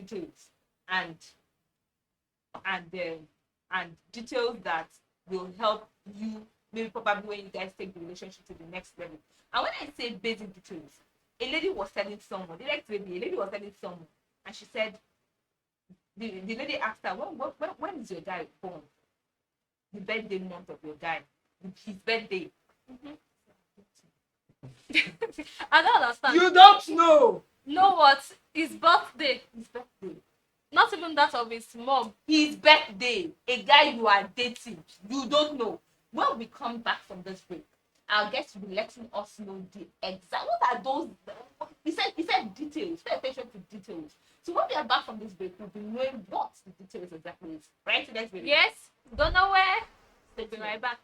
details and details that will help you maybe probably when you guys take the relationship to the next level. And when I say basic details, a lady was telling someone, the next lady, a lady was telling someone, and she said, the lady asked her, when is your guy born? The birthday month of your guy, his birthday. I don't understand. You don't know. Know what? His birthday. His birthday. Not even that of his mom. His birthday. A guy you are dating. You don't know. When we come back from this break, our guest will be letting us know the exact. What are those? He said details. Pay attention to details. So when we are back from this break, we'll be knowing what the details exactly is. Right? So let's be Yes. Don't know where. Stay Be right back.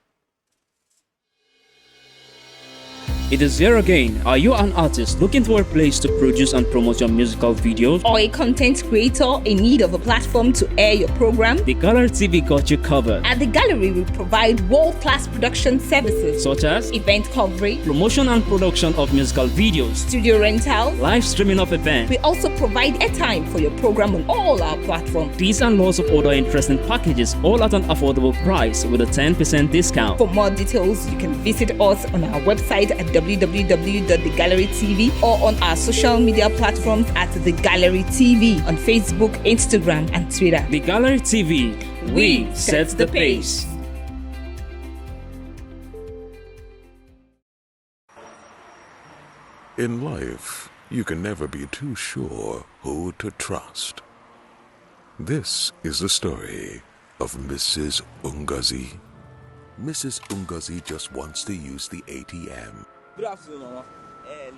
It is here again. Are you an artist looking for a place to produce and promote your musical videos? Or a content creator in need of a platform to air your program? The Gallery TV got you covered. At the Gallery, we provide world-class production services Such as event coverage, promotion and production of musical videos, studio rental. live streaming of events. We also provide airtime for your program on all our platforms. These and lots of other interesting packages, all at an affordable price with a 10% discount. For more details, you can visit us on our website at www.thegallerytv or on our social media platforms at The Gallery TV on Facebook, Instagram, and Twitter. The Gallery TV, we set the pace. In life, you can never be too sure who to trust. This is the story of Mrs. Ungazi. Mrs. Ungazi just wants to use the ATM. Good afternoon, Mama.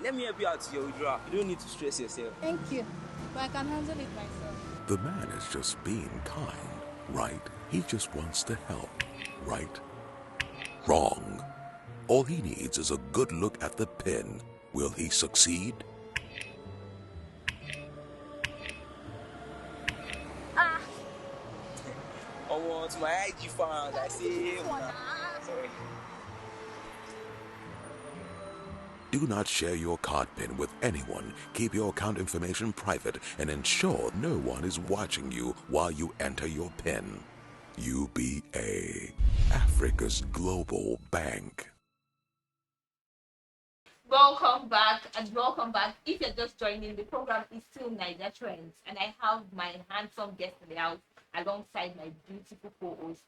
Let me help you out to your withdrawal. You don't need to stress yourself. Thank you, but I can handle it myself. The man is just being kind, right? He just wants to help, right? Wrong. All he needs is a good look at the pin. Will he succeed? Oh, to my IG fans, I say, sorry. Do not share your card pin with anyone. Keep your account information private and ensure no one is watching you while you enter your pin. UBA, Africa's global bank. Welcome back and welcome back. If you're just joining, the program is still Niger Trends, and I have my handsome guest in the house alongside my beautiful co-host,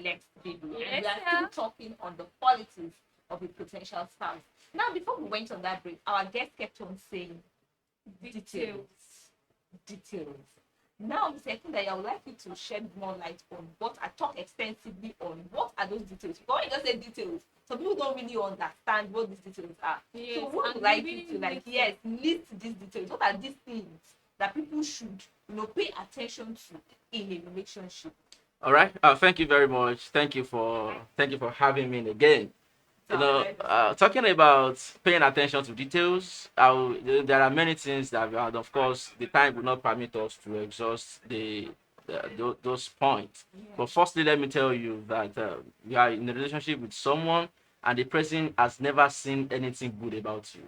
Lex Baby. And we are still talking on the qualities of a potential spouse. Now, before we went on that break, our guest kept on saying details. Now, Mr. Ekunda, I would like you to shed more light on what I talk extensively on. What are those details? Because when you just say details, some people don't really understand what these details are. Yes, so, what would like you to list these details? What are these things that people should, pay attention to in a relationship? All right. Thank you very much. Thank you for having me again. Talking about paying attention to details, there are many things that, of course, the time will not permit us to exhaust those points. Yeah. But firstly, let me tell you that you are in a relationship with someone and the person has never seen anything good about you.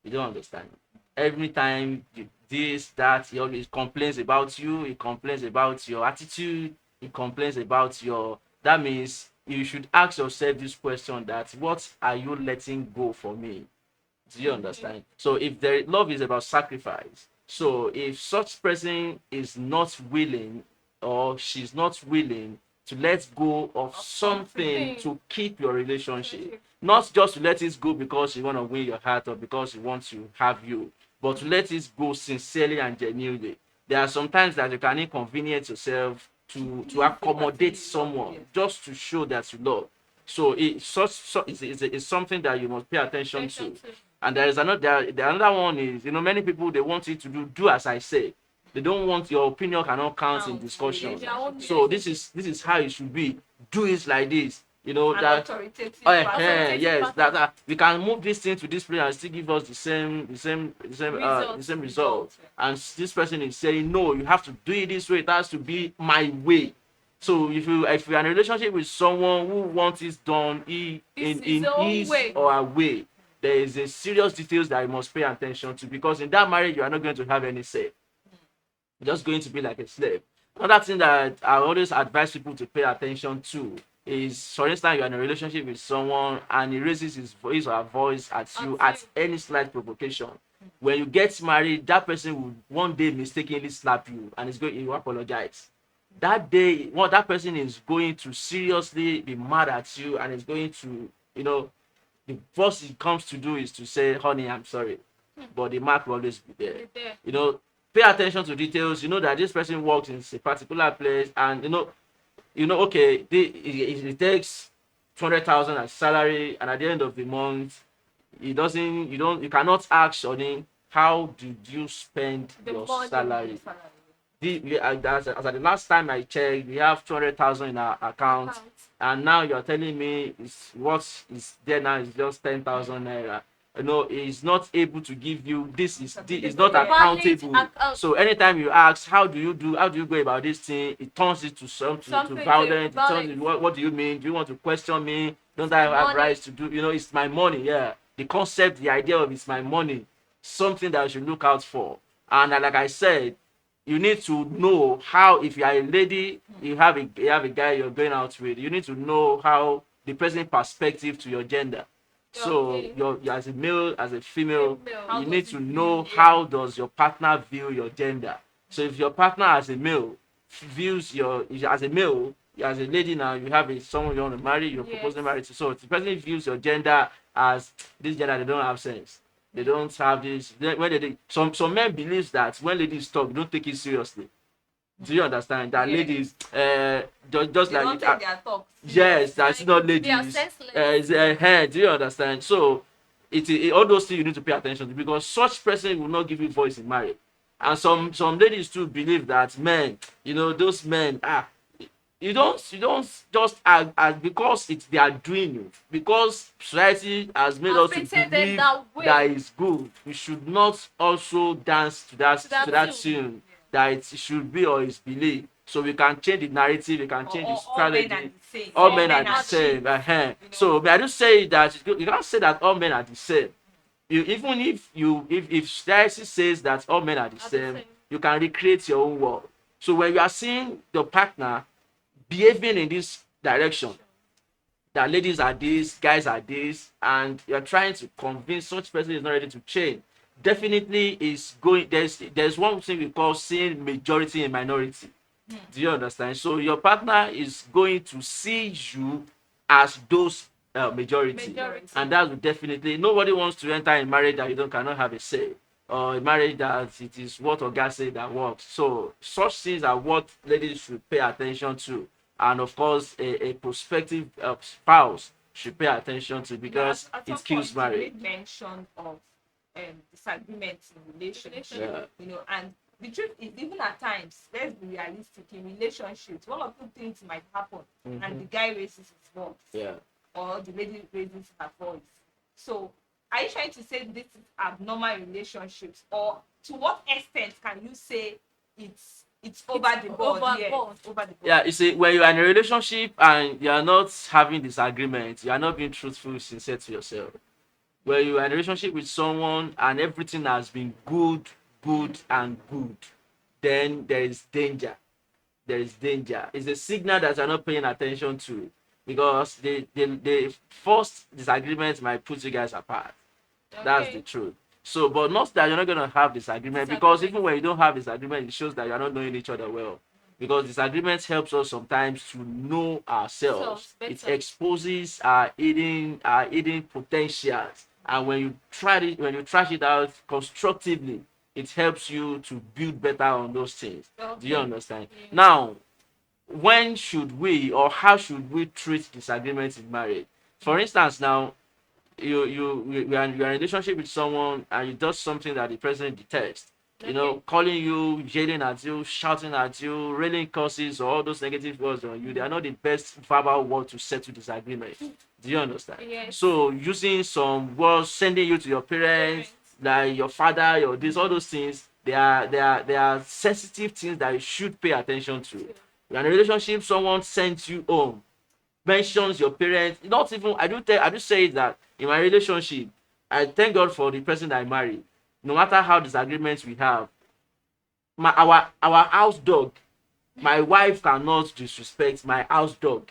You don't understand. Every time he always complains about you. He complains about your attitude. He complains about that means you should ask yourself this question: that what are you letting go for me? Do you understand? So if love is about sacrifice, so if such person is not willing or she's not willing to let go of something to keep your relationship, not just to let it go because you want to win your heart or because he wants to have you, but to let it go sincerely and genuinely. There are sometimes that you can inconvenience yourself to accommodate someone just to show that you love. So it's something that you must pay attention to. And there is another one is, many people, they want you to do as I say. They don't want your opinion cannot count in discussion. So this is how it should be. Do it like this. That we can move this thing to this place and still give us the same result. And this person is saying, no, you have to do it this way. It has to be my way. So if you're in a relationship with someone who wants it done in his or her way, there is a serious details that you must pay attention to, because in that marriage you are not going to have any say. You're just going to be like a slave. Another thing that I always advise people to pay attention to is, for instance, you're in a relationship with someone and he raises his voice or her voice at you at any slight provocation. When you get married, that person will one day mistakenly slap you and is going to apologize. That day, what that person is going to seriously be mad at you and is going to, the first it comes to do is to say, honey, I'm sorry. But the mark will always be there. Pay attention to details. You know that this person works in a particular place, and okay, it takes 200,000 as salary, and at the end of the month, you cannot ask on him, how did you spend your salary? As at the last time I checked, we have 200,000 in our account, and now you're telling me what is there now is just 10,000 naira. He's not able to give you this is not accountable. So anytime you ask, how do you go about this thing, it turns it to something to violent. It turns it, what do you mean? Do you want to question me? Don't I have rights to do? It's my money. Yeah, the concept, the idea of it's my money, something that you should look out for. And like I said, you need to know how, if you are a lady, you have a guy you're going out with, you need to know how the present perspective to your gender. So you're as a male, as a female, you need to know how does your partner view your gender. So if your partner as a male views as a male, as a lady now, you have someone you want to marry, you're proposing marriage to. So if the person views your gender as this gender, they don't have sense. They don't have this. Some men believe that when ladies talk, don't take it seriously. Do you understand that ladies just they like don't take their talk. Yes, that's not ladies. They are senseless. Do you understand? So it all those things you need to pay attention to, because such person will not give you voice in marriage. And some ladies too believe that men, those men you don't just act because they are doing it, because society has made us to believe that is good. We should not also dance to that tune. That it should be or is believed, so we can change the narrative, we can change the strategy. All men are the same. So I just say that you can't say that all men are the same. Even if society says that all men are the same, you can recreate your own world. So when you are seeing your partner behaving in this direction, that ladies are this, guys are this, and you're trying to convince such person is not ready to change, definitely is going. There's one thing we call seeing majority and minority. Do you understand? So your partner is going to see you as those majority, and that will definitely, nobody wants to enter a marriage that you cannot have a say, or a marriage that it is what Oga say that works. So such things are what ladies should pay attention to, and of course a prospective spouse should pay attention to, because it kills marriage. You mention of disagreements in relationship, and the truth is, even at times, let's be realistic, in relationships, one or two things might happen, and the guy raises his voice, or the lady raises her voice. So are you trying to say this is abnormal relationships, or to what extent can you say it's over the board? Over the board. Yeah, you see, when you are in a relationship and you are not having disagreements, you are not being truthful, sincere to yourself. Where you are in a relationship with someone and everything has been good, and good, then there is danger. There is danger. It's a signal that you're not paying attention to, because the first disagreement might put you guys apart. That's the truth. So, but not that you're not going to have disagreement, because even when you don't have disagreement, it shows that you're not knowing each other well. Because disagreement helps us sometimes to know ourselves. It exposes our hidden potentials. And when you trash it out constructively, it helps you to build better on those things. Do you understand? Now, when should we, or how should we treat disagreements in marriage? For instance, now you are in a relationship with someone and you do something that the person detests. Calling you, yelling at you, shouting at you, railing curses, or all those negative words on you. They are not the best verbal word to settle disagreement. Do you understand? Yes. So using some words, sending you to your parents, like your father, your this, all those things, they are sensitive things that you should pay attention to. You're in a relationship, someone sends you home, mentions your parents. Not even I do say that in my relationship, I thank God for the person that I married. No matter how disagreements we have, our house dog, my wife cannot disrespect my house dog.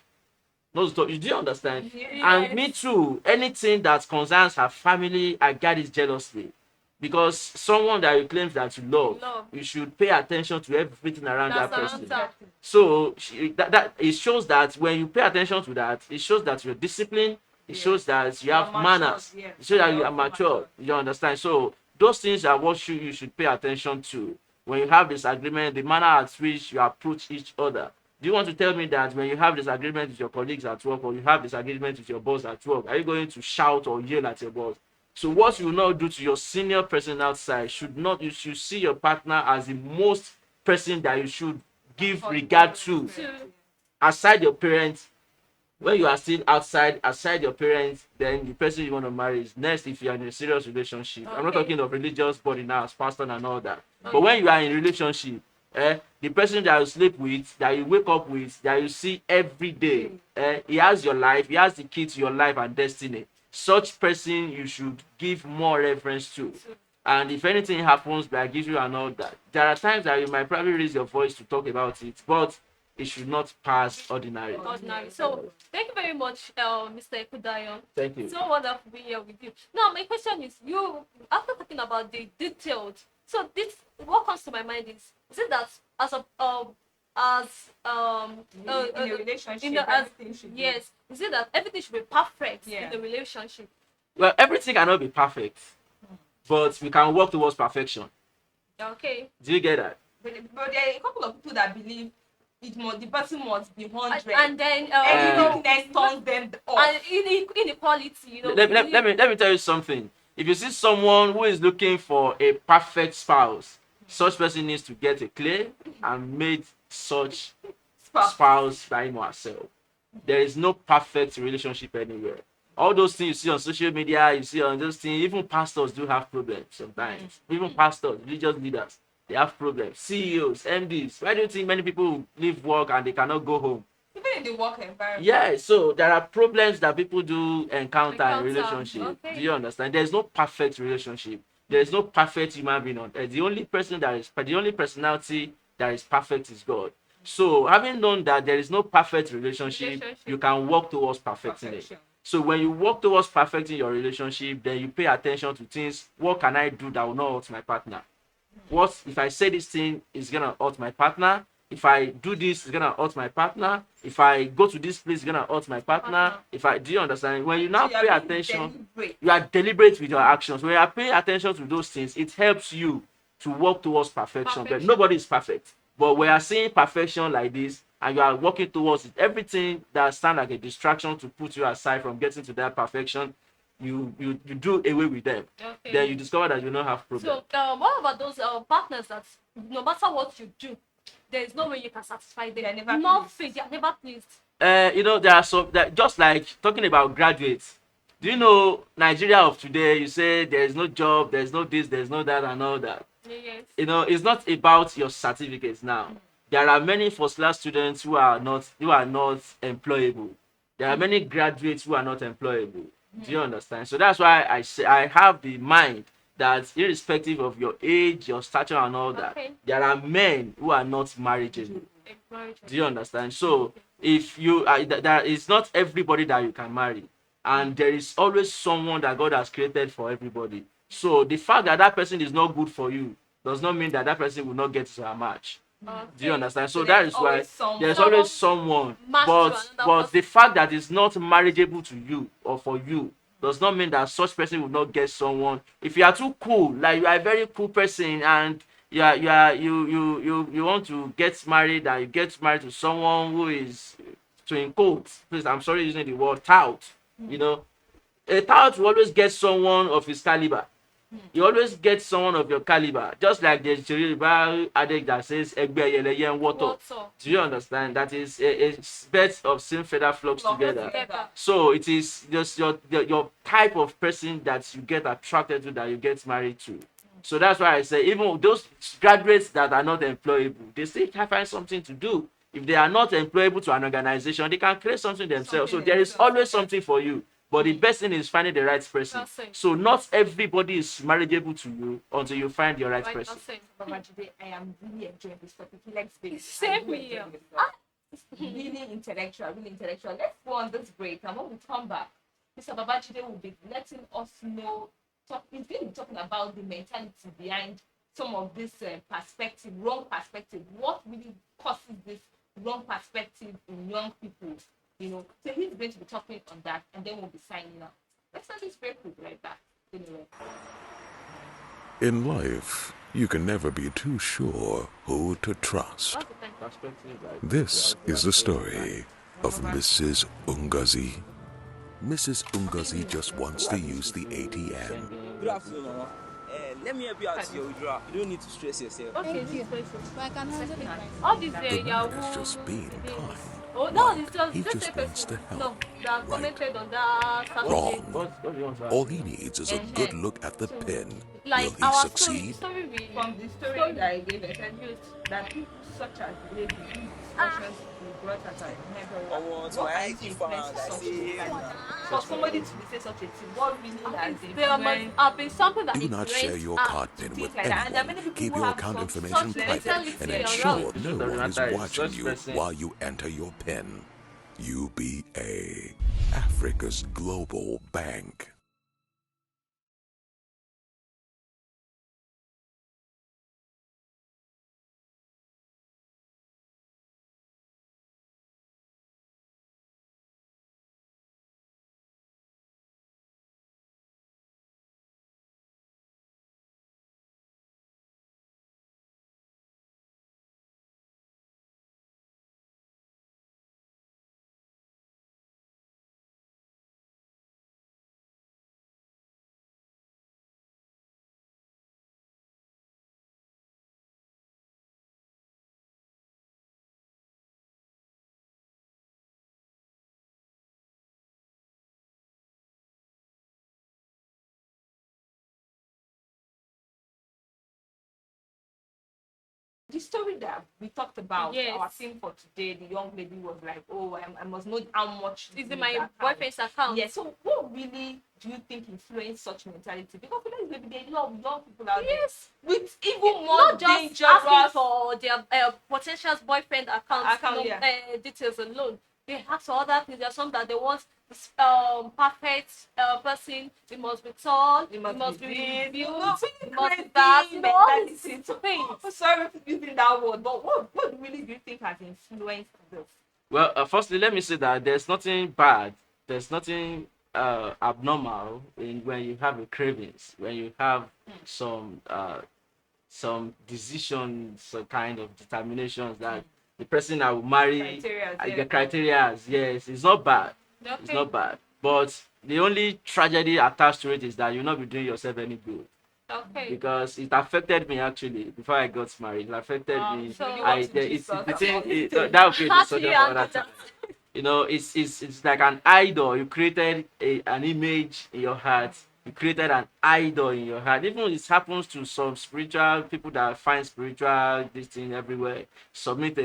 No stop. You do understand? Yes. And me too. Anything that concerns her family, I guard it jealously. Because someone that you claim that you love, you should pay attention to everything around that person. So that it shows that when you pay attention to that, it shows that you're disciplined. It shows that you have manners. It shows that you are mature. You understand? So those things are what you should pay attention to. When you have disagreement, the manner at which you approach each other. Do you want to tell me that when you have disagreement with your colleagues at work, or you have disagreement with your boss at work, are you going to shout or yell at your boss? So what you will not do to your senior person outside you should see your partner as the most person that you should give regard to. Aside your parents, when you are still aside your parents, then the person you want to marry is next if you are in a serious relationship. I'm not talking of religious body now, as pastor and all that. But when you are in a relationship, the person that you sleep with, that you wake up with, that you see every day, he has your life, he has the key to your life and destiny. Such person you should give more reference to. And if anything happens, I give you and all that. There are times that you might probably raise your voice to talk about it, but it should not pass ordinary. So thank you very much, Mr. Ekudayo. Thank you. So wonderful being here with you. Now my question is, you after talking about the details, so this what comes to my mind is it that as a in a relationship, yes, is it that everything should be perfect in the relationship? Well, everything cannot be perfect, but we can work towards perfection. Okay. Do you get that? But there are a couple of people that believe the person must be 100, and then any weakness turns them off. And inequality, Let me tell you something. If you see someone who is looking for a perfect spouse, such person needs to get a clear and made such spouse by him or herself. There is no perfect relationship anywhere. All those things you see on social media, you see on those things, even pastors do have problems sometimes. Even pastors, religious leaders, they have problems. CEOs, MDs. Why do you think many people leave work and they cannot go home? Even in the work environment. Yeah, so there are problems that people do encounter in relationship. Okay. Do you understand? There's no perfect relationship. There is no perfect human being on earth. The only personality that is perfect is God. So having known that there is no perfect relationship, you can work towards perfecting it. So when you work towards perfecting your relationship, then you pay attention to things. What can I do that will not hurt my partner? What if I say this thing is gonna hurt my partner? If I do this, it's gonna hurt my partner. If I go to this place, it's gonna hurt my partner. Do you understand? When you now pay attention, you are deliberate with your actions. When you are paying attention to those things, it helps you to work towards perfection. But nobody is perfect. But we are seeing perfection like this, and you are working towards it. Everything that stands like a distraction to put you aside from getting to that perfection, you do away with them. Okay. Then you discover that you don't have problems. So what about those partners that no matter what you do, there is no way you can satisfy them? They are never pleased. There are some that just like talking about graduates. Do you know Nigeria of today? You say there is no job, there is no this, there is no that, and all that. Yes. It's not about your certificates now. There are many first-class students who are not employable. There are many graduates who are not employable. Do you understand? So that's why I say I have the mind that irrespective of your age, your stature, and all that, there are men who are not marriageable. Do you understand? So if you that is not everybody that you can marry, and there is always someone that God has created for everybody. So the fact that that person is not good for you does not mean that person will not get to a match. Do you understand? So that is why there's always someone. But the fact that it's not marriageable to you or for you does not mean that such person will not get someone. If you are too cool, like you are a very cool person, and you want to get married, and you get married to someone who is, to in quotes, please, I'm sorry using the word tout. A tout will always get someone of his caliber. You always get someone of your caliber. Just like there's Yoruba adage that says "Egbe yeleye and water." Do you understand? That is a birds of same feather flocks together. So it is just your type of person that you get attracted to, that you get married to. So that's why I say even those graduates that are not employable, they still can find something to do. If they are not employable to an organization, they can create something themselves. So there is always something for you. but the best thing is finding the right person. Person. So not everybody is marriageable to you until you find your right Right person. person. Baba Jide, I am really enjoying this topic. He likes baby. Same here. Really intellectual, really intellectual. Let's go on this break, and when we come back, Mr. Babajide will be letting us know. He's going to be talking about the mentality behind some of this perspective, wrong perspective. What really causes this wrong perspective in young people? You know, so he's going to be talking on that, and then we'll be signing out. Let's start this break with right back. Anyway. In life, you can never be too sure who to trust. What's the time? Perspective, like, This is the story of Mrs. Ungazi. Mrs. Ungazi just wants to use the ATM. Good afternoon, Mama. Let me help you out to your withdrawal. You don't need to stress yourself. Okay, Thank this you. person. But I can handle it myself. All these The man Yahoo. is just being kind. Oh no, it's He just just a wants to person. help. No, that commented on that Saturday. Wrong. What do you want to ask? All he needs is a good look at the pin. Like Will he our succeed? story we From the story that I gave, I said that people such as the lady, these discussions we brought as I never. To my IT fans, I say, For somebody to say such a thing, what really has there must influenced have been something that Do not share influenced your us card to pin think with like that. And there are anyone. many people Keep who your have account such information mentality private and around. ensure no Doesn't one is matter, it's watching just you person. while you enter your pin. UBA, Africa's global bank. the story that we talked about, Yes. our theme for today, the young lady was like, "Oh, I must know how much Is is in my account." boyfriend's account. Yeah. So, what really do you think influenced such mentality? Because maybe they love young people out Yes. there with even more Not just dangerous. asking for their potential boyfriend account details alone. They ask for other things. There are some that they want this perfect person. It must be tall. It must be this, built. really It must be crazy that. You know, all these mentality. things. I'm sorry for using that word, but what really do you think has influenced this? Well, firstly, let me say that there's nothing bad, there's nothing abnormal in when you have a cravings, when you have some decisions, some kind of determinations that the person I will marry, the criteria, yes, it's not bad. It's Okay. not bad. But the only tragedy attached to it is that you'll not be doing yourself any good. Okay. Because it affected me actually before I got married. It affected me. so you I want to the, it's, Jesus the thing about it, it. that would be How the do you subject for handle another that? time. You know, it's like an idol. You created an image in your heart. You created an idol in your heart. Even it happens to some spiritual people that find spiritual this thing everywhere. Submit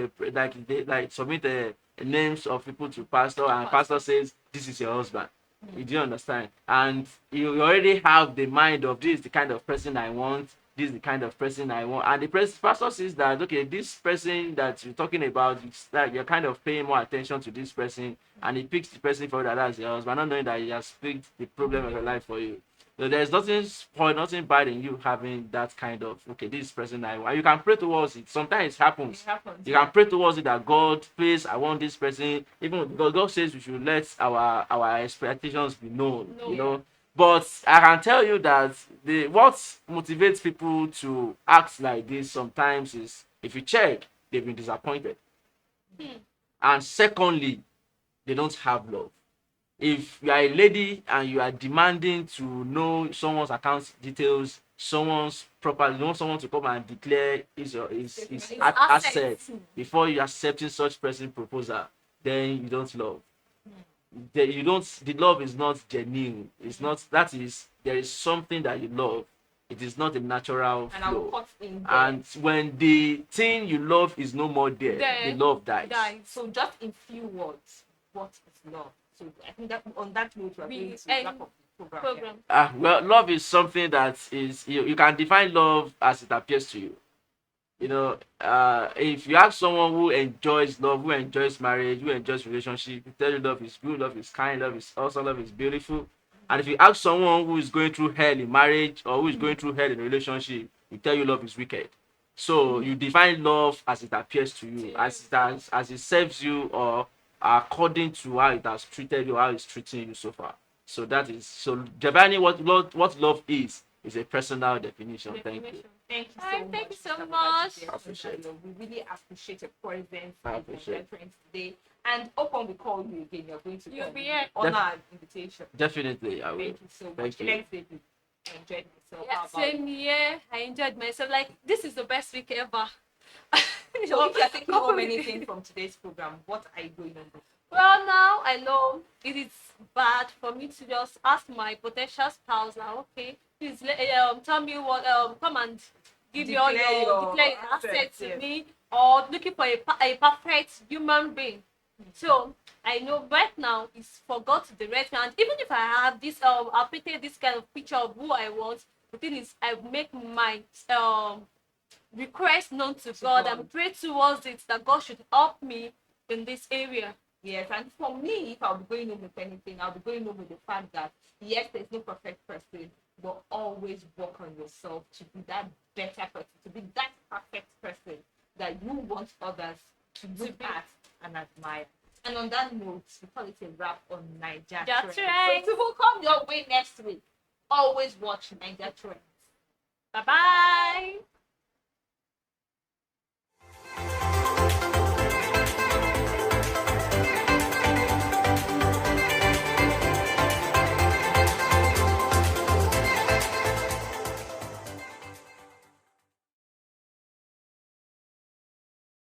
names of people to pastor, and pastor says this is your husband. You do understand? And you already have the mind of this is the kind of person I want. This is the kind of person I want. And the pastor says that okay, this person that you're talking about, it's like you're kind of paying more attention to this person, and he picks the person for that as your husband, not knowing that he has picked the problem of your life for you. So there's nothing spoiled, nothing bad in you having that kind of okay, this person I want. You can pray towards it. Sometimes it happens. You can pray towards it that God, please, I want this person. Even because God says we should let our expectations be known. You know. But I can tell you that what motivates people to act like this sometimes is if you check, they've been disappointed. And secondly, they don't have love. If you are a lady and you are demanding to know someone's account details, someone's property, you want someone to come and declare his assets before you accepting such person proposal, then you don't love. The love is not genuine. It's not, that is, there is something that you love. It is not a natural And I will flow. cut in there. And when the thing you love is no more there, the love dies. So just in few words, what is love So I think that on that note, we're going to wrap up the program. Well, love is something that is you can define love as it appears to you. You know, if you have someone who enjoys love, who enjoys marriage, who enjoys relationship, you tell you love is good, love is kind, love is awesome, love is beautiful. And if you ask someone who is going through hell in marriage or who is going through hell in a relationship, you tell you love is wicked. So you define love as it appears to you, as it serves you, or according to how it has treated you, how it's treating you so far. So that is so Jabani, what love is a personal definition. Thank you. Thank you so much. Thank you so much. We really appreciate your presence and your friends today. And upon we call you again, you're going to be here on our invitation. Definitely, I will. Thank you so much. Thank you. I enjoyed myself. Yeah, same here. I enjoyed myself. Like, this is the best week ever. So if you're taking home anything from today's program, what are you going on with? Well, now I know it is bad for me to just ask my potential spouse now, okay, please tell me what, come and give declare your assets to me, or looking for a perfect human being. So I know right now it's for God to direct me, and even if I have this, I painted this kind of picture of who I want. The thing is, I make my request known to God and pray towards it that God should help me in this area. Yes, and for me, if I'll be going home with anything, I'll be going home with the fact that yes, there's no perfect person, but always work on yourself to be that better person, to be that perfect person that you want others to look at and admire. And on that note, we call it a wrap on Naija Trends. So it will come your way next week. Always watch Naija Trends. Bye-bye.